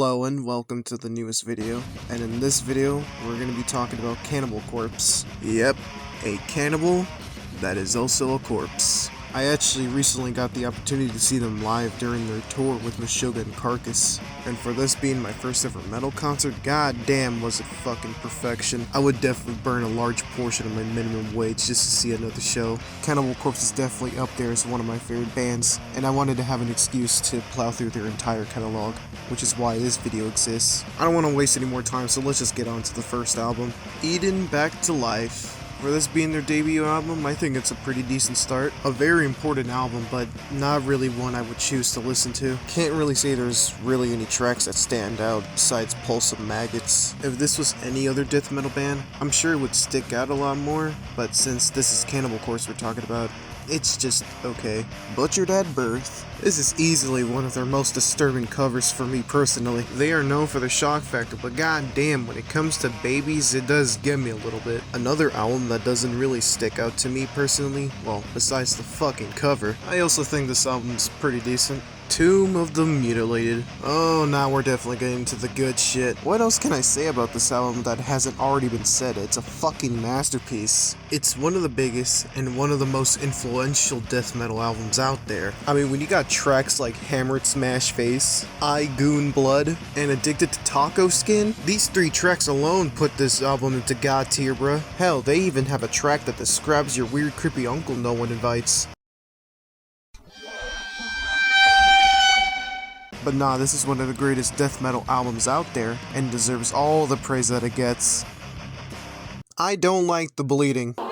Hello and welcome to the newest video, and in this video, we're going to be talking about Cannibal Corpse. Yep, a cannibal that is also a corpse. I actually recently got the opportunity to see them live during their tour with Meshuggah and Carcass, and for this being my first ever metal concert, god damn was it fucking perfection. I would definitely burn a large portion of my minimum wage just to see another show. Cannibal Corpse is definitely up there as one of my favorite bands, and I wanted to have an excuse to plow through their entire catalog, which is why this video exists. I don't want to waste any more time, so let's just get on to the first album, Eden Back to Life. For this being their debut album, I think it's a pretty decent start. A very important album, but not really one I would choose to listen to. Can't really say there's really any tracks that stand out besides Pulse of Maggots. If this was any other death metal band, I'm sure it would stick out a lot more, but since this is Cannibal Corpse we're talking about, it's just okay. Butchered at Birth. This is easily one of their most disturbing covers for me personally. They are known for their shock factor, but goddamn, when it comes to babies, it does get me a little bit. Another album that doesn't really stick out to me personally, well, besides the fucking cover, I also think this album's pretty decent. Tomb of the Mutilated. Oh, now we're definitely getting to the good shit. What else can I say about this album that hasn't already been said? It's a fucking masterpiece. It's one of the biggest and one of the most influential death metal albums out there. I mean, when you got tracks like Hammered Smash Face, I Goon Blood, and Addicted to Taco Skin, these three tracks alone put this album into god tier, bruh. Hell, they even have a track that describes your weird creepy uncle no one invites. But nah, this is one of the greatest death metal albums out there, and deserves all the praise that it gets. I don't like the bleeding. You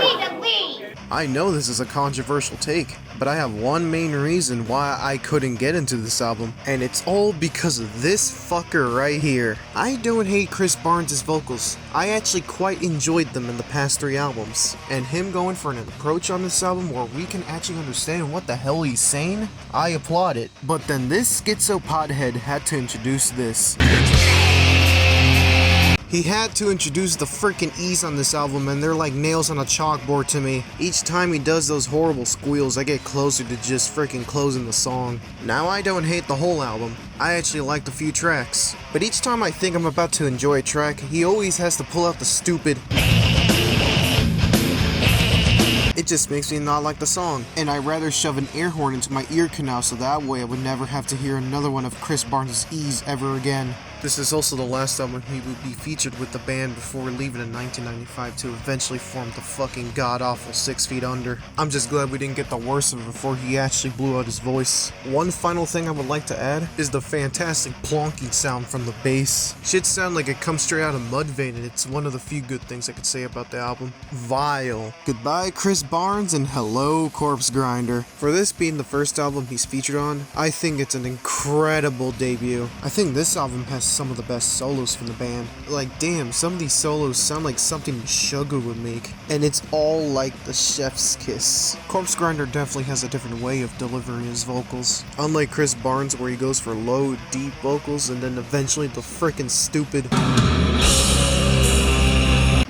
need to leave! I know this is a controversial take, but I have one main reason why I couldn't get into this album, and it's all because of this fucker right here. I don't hate Chris Barnes' vocals. I actually quite enjoyed them in the past three albums, and him going for an approach on this album where we can actually understand what the hell he's saying, I applaud it. But then this schizo pothead had to introduce this. He had to introduce the freaking E's on this album, and they're like nails on a chalkboard to me. Each time he does those horrible squeals, I get closer to just freaking closing the song. Now, I don't hate the whole album. I actually liked a few tracks. But each time I think I'm about to enjoy a track, he always has to pull out the stupid. It just makes me not like the song, and I'd rather shove an air horn into my ear canal so that way I would never have to hear another one of Chris Barnes' E's ever again. This is also the last album he would be featured with the band before leaving in 1995 to eventually form the fucking god-awful 6 Feet Under. I'm just glad we didn't get the worst of it before he actually blew out his voice. One final thing I would like to add is the fantastic plonking sound from the bass. Shit sound like it comes straight out of Mudvayne, and it's one of the few good things I could say about the album. Vile. Goodbye Chris Barnes and hello Corpsegrinder. For this being the first album he's featured on, I think it's an incredible debut. I think this album has some of the best solos from the band. Like damn, some of these solos sound like something Meshuggah would make, and it's all like the chef's kiss. Corpsegrinder definitely has a different way of delivering his vocals. Unlike Chris Barnes where he goes for low, deep vocals and then eventually the frickin' stupid.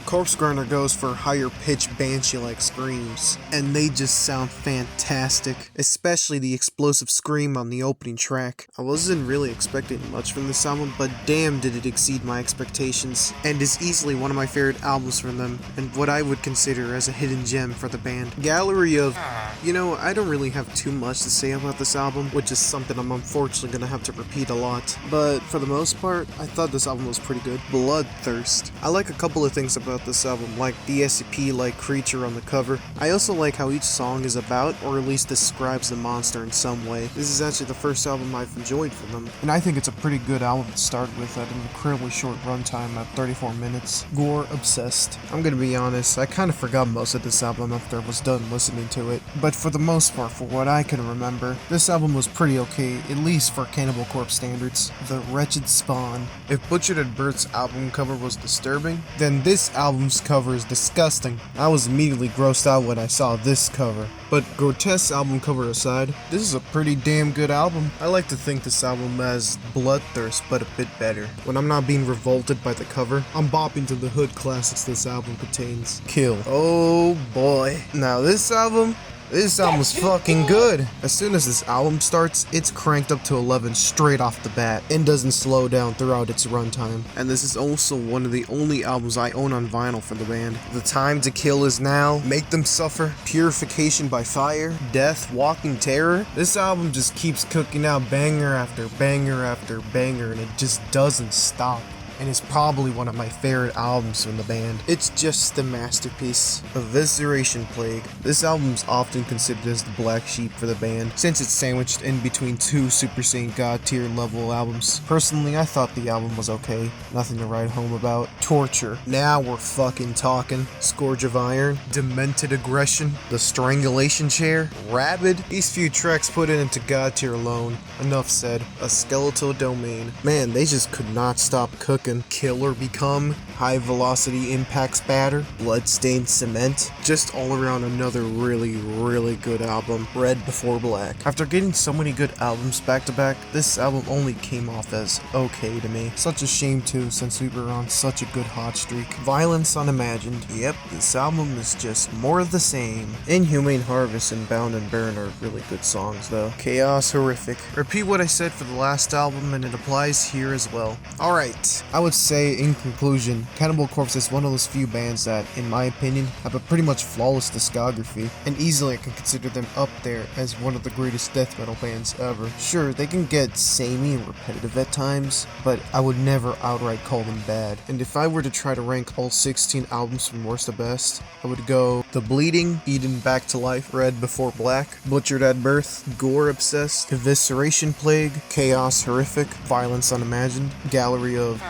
Corpsegrinder goes for higher pitched banshee-like screams, and they just sound fantastic, especially the explosive scream on the opening track. I wasn't really expecting much from this album, but damn did it exceed my expectations, and is easily one of my favorite albums from them, and what I would consider as a hidden gem for the band. Gallery of... You know, I don't really have too much to say about this album, which is something I'm unfortunately gonna have to repeat a lot, but for the most part, I thought this album was pretty good. Bloodthirst. I like a couple of things about this album, like the SCP-like creature on the cover. I also like how each song is about, or at least describes the monster in some way. This is actually the first album I've enjoyed from them, and I think it's a pretty good album to start with at an incredibly short runtime at 34 minutes. Gore obsessed. I'm gonna be honest, I kind of forgot most of this album after I was done listening to it, but for the most part, for what I can remember, this album was pretty okay, at least for Cannibal Corpse standards. The Wretched Spawn. If Butchered at Birth's album cover was disturbing, then this album's cover is disgusting. I was immediately grossed out when I saw this cover. But grotesque album cover aside, this is a pretty damn good album. I like to think this album has Bloodthirst, but a bit better. When I'm not being revolted by the cover, I'm bopping to the hood classics this album contains. Kill. Oh boy. Now this album This album's fucking good. As soon as this album starts, it's cranked up to 11 straight off the bat and doesn't slow down throughout its runtime. And this is also one of the only albums I own on vinyl for the band. The Time to Kill Is Now, Make Them Suffer, Purification by Fire, Death, Walking Terror. This album just keeps cooking out banger after banger after banger, and it just doesn't stop. And it's probably one of my favorite albums from the band. It's just a masterpiece. Evisceration Plague. This album is often considered as the black sheep for the band, since it's sandwiched in between two Super Saint God tier level albums. Personally, I thought the album was okay. Nothing to write home about. Torture. Now we're fucking talking. Scourge of Iron. Demented Aggression. The Strangulation Chair. Rabid. These few tracks put it into God tier alone. Enough said. A Skeletal Domain. Man, they just could not stop cooking. Kill or Become, High Velocity Impact Spatter, Bloodstained Cement. Just all around another really good album. Red Before Black. After getting so many good albums back to back, this album only came off as okay to me. Such a shame too, since we were on such a good hot streak. Violence Unimagined. Yep, this album is just more of the same. Inhumane Harvest and Bound and Burn are really good songs though. Chaos Horrific. Repeat what I said for the last album and it applies here as well. Alright. I would say, in conclusion, Cannibal Corpse is one of those few bands that, in my opinion, have a pretty much flawless discography, and easily I can consider them up there as one of the greatest death metal bands ever. Sure, they can get samey and repetitive at times, but I would never outright call them bad. And if I were to try to rank all 16 albums from worst to best, I would go The Bleeding, Eden Back to Life, Red Before Black, Butchered at Birth, Gore Obsessed, Evisceration Plague, Chaos Horrific, Violence Unimagined, Gallery of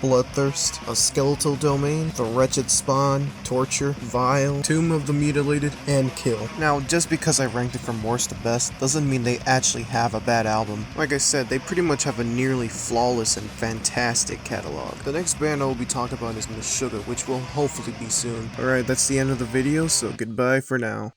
Bloodthirst, A Skeletal Domain, The Wretched Spawn, Torture, Vile, Tomb of the Mutilated, and Kill. Now, just because I ranked it from worst to best doesn't mean they actually have a bad album. Like I said, they pretty much have a nearly flawless and fantastic catalog. The next band I will be talking about is Meshuggah, which will hopefully be soon. Alright, that's the end of the video, so goodbye for now.